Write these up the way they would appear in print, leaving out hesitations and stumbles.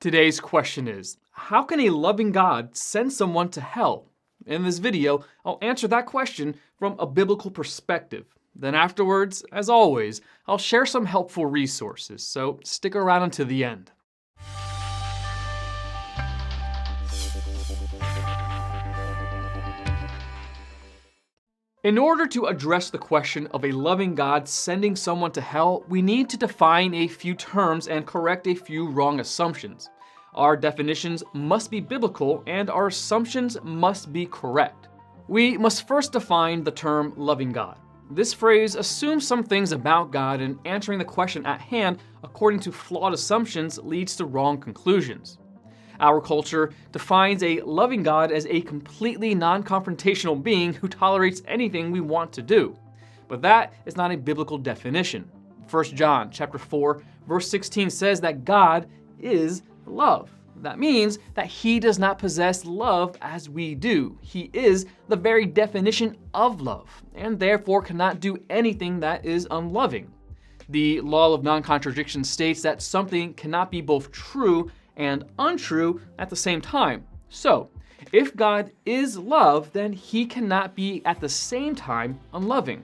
Today's question is, how can a loving God send someone to hell? In this video, I'll answer that question from a biblical perspective. Then afterwards, as always, I'll share some helpful resources, so stick around until the end. In order to address the question of a loving God sending someone to hell, we need to define a few terms and correct a few wrong assumptions. Our definitions must be biblical and our assumptions must be correct. We must first define the term loving God. This phrase assumes some things about God, and answering the question at hand according to flawed assumptions leads to wrong conclusions. Our culture defines a loving God as a completely non-confrontational being who tolerates anything we want to do. But that is not a biblical definition. 1 John chapter 4, verse 16 says that God is love. That means that he does not possess love as we do. He is the very definition of love, and therefore cannot do anything that is unloving. The law of non-contradiction states that something cannot be both true and untrue at the same time. So, if God is love, then he cannot be at the same time unloving.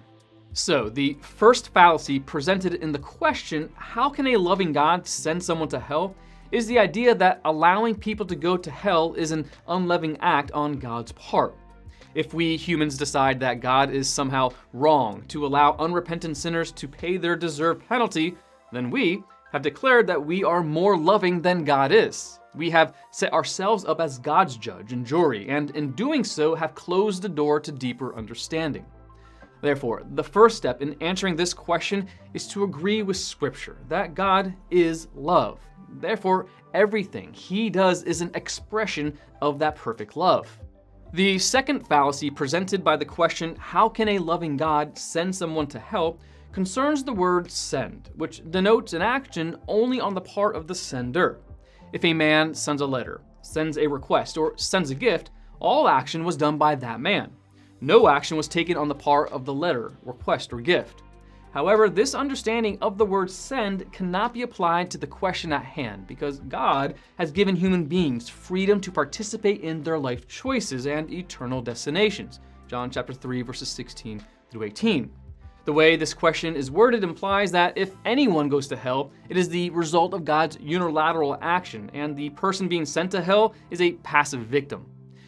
So, the first fallacy presented in the question, how can a loving God send someone to hell, is the idea that allowing people to go to hell is an unloving act on God's part. If we humans decide that God is somehow wrong to allow unrepentant sinners to pay their deserved penalty, then we have declared that we are more loving than God is. We have set ourselves up as God's judge and jury, and in doing so have closed the door to deeper understanding. Therefore, the first step in answering this question is to agree with Scripture that God is love. Therefore, everything he does is an expression of that perfect love. The second fallacy presented by the question, how can a loving God send someone to hell, concerns the word send, which denotes an action only on the part of the sender. If a man sends a letter, sends a request, or sends a gift, all action was done by that man. No action was taken on the part of the letter, request, or gift. However, this understanding of the word send cannot be applied to the question at hand because God has given human beings freedom to participate in their life choices and eternal destinations. John chapter 3, verses 16 through 18. The way this question is worded implies that if anyone goes to hell, it is the result of God's unilateral action, and the person being sent to hell is a passive victim.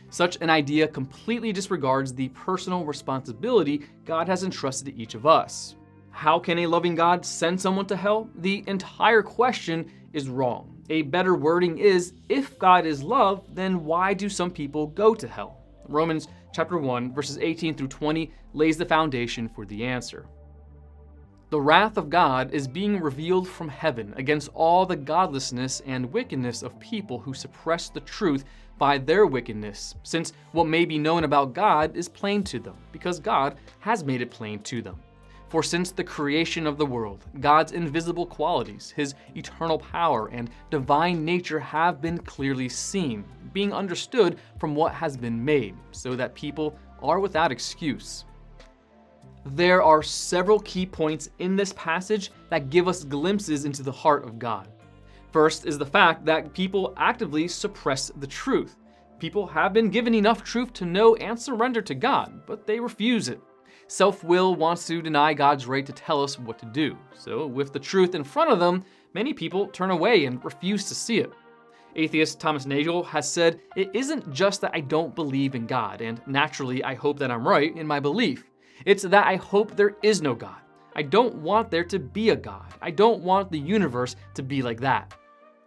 Such an idea completely disregards the personal responsibility God has entrusted to each of us. How can a loving God send someone to hell? The entire question is wrong. A better wording is, if God is love, then why do some people go to hell? Romans chapter 1, verses 18 through 20 lays the foundation for the answer. The wrath of God is being revealed from heaven against all the godlessness and wickedness of people who suppress the truth by their wickedness, since what may be known about God is plain to them, because God has made it plain to them. For since the creation of the world, God's invisible qualities, his eternal power and divine nature have been clearly seen, being understood from what has been made, so that people are without excuse. There are several key points in this passage that give us glimpses into the heart of God. First is the fact that people actively suppress the truth. People have been given enough truth to know and surrender to God, but they refuse it. Self-will wants to deny God's right to tell us what to do. So with the truth in front of them, many people turn away and refuse to see it. Atheist Thomas Nagel has said, "It isn't just that I don't believe in God, and naturally I hope that I'm right in my belief. It's that I hope there is no God. I don't want there to be a God. I don't want the universe to be like that."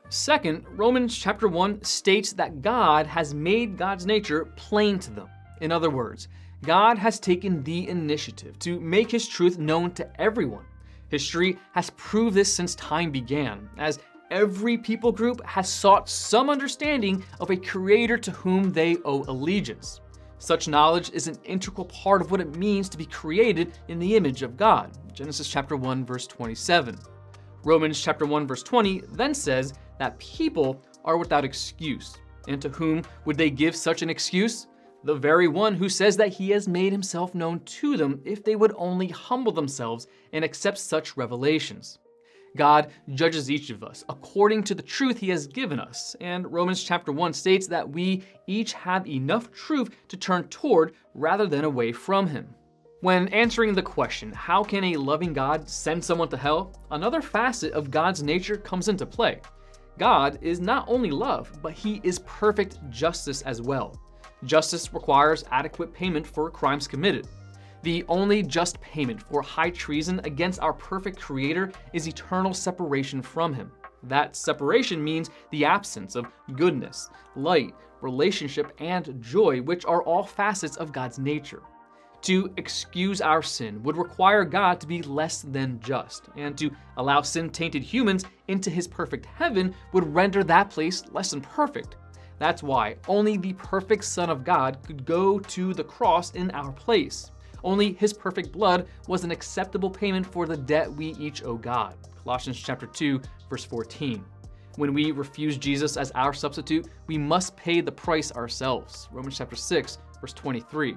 Second, Romans chapter 1 states that God has made God's nature plain to them. In other words, God has taken the initiative to make his truth known to everyone. History has proved this since time began, as every people group has sought some understanding of a creator to whom they owe allegiance. Such knowledge is an integral part of what it means to be created in the image of God. Genesis chapter 1, verse 27. Romans chapter 1, verse 20 then says that people are without excuse. And to whom would they give such an excuse? The very one who says that he has made himself known to them if they would only humble themselves and accept such revelations. God judges each of us according to the truth he has given us, and Romans chapter 1 states that we each have enough truth to turn toward rather than away from him. When answering the question, how can a loving God send someone to hell? Another facet of God's nature comes into play. God is not only love, but he is perfect justice as well. Justice requires adequate payment for crimes committed. The only just payment for high treason against our perfect Creator is eternal separation from him. That separation means the absence of goodness, light, relationship, and joy, which are all facets of God's nature. To excuse our sin would require God to be less than just, and to allow sin-tainted humans into his perfect heaven would render that place less than perfect. That's why only the perfect Son of God could go to the cross in our place. Only his perfect blood was an acceptable payment for the debt we each owe God. Colossians chapter 2, verse 14. When we refuse Jesus as our substitute, we must pay the price ourselves. Romans chapter 6, verse 23.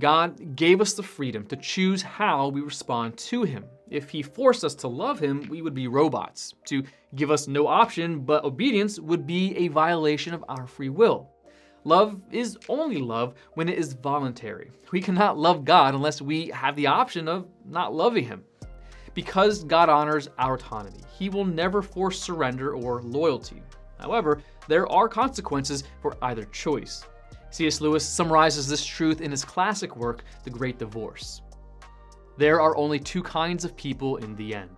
God gave us the freedom to choose how we respond to him. If he forced us to love him, we would be robots. To give us no option but obedience would be a violation of our free will. Love is only love when it is voluntary. We cannot love God unless we have the option of not loving him. Because God honors our autonomy, he will never force surrender or loyalty. However, there are consequences for either choice. C.S. Lewis summarizes this truth in his classic work, The Great Divorce. There are only two kinds of people in the end.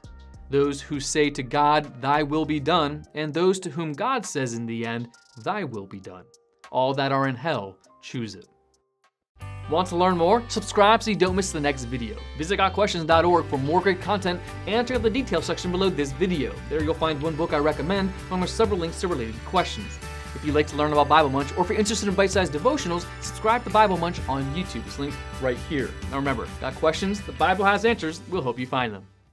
Those who say to God, thy will be done, and those to whom God says in the end, thy will be done. All that are in hell choose it. Want to learn more? Subscribe so you don't miss the next video. Visit GotQuestions.org for more great content and check out the details section below this video. There you'll find one book I recommend, along with several links to related questions. If you'd like to learn about Bible Munch, or if you're interested in bite-sized devotionals, subscribe to Bible Munch on YouTube. It's linked right here. Now remember, got questions? The Bible has answers. We'll help you find them.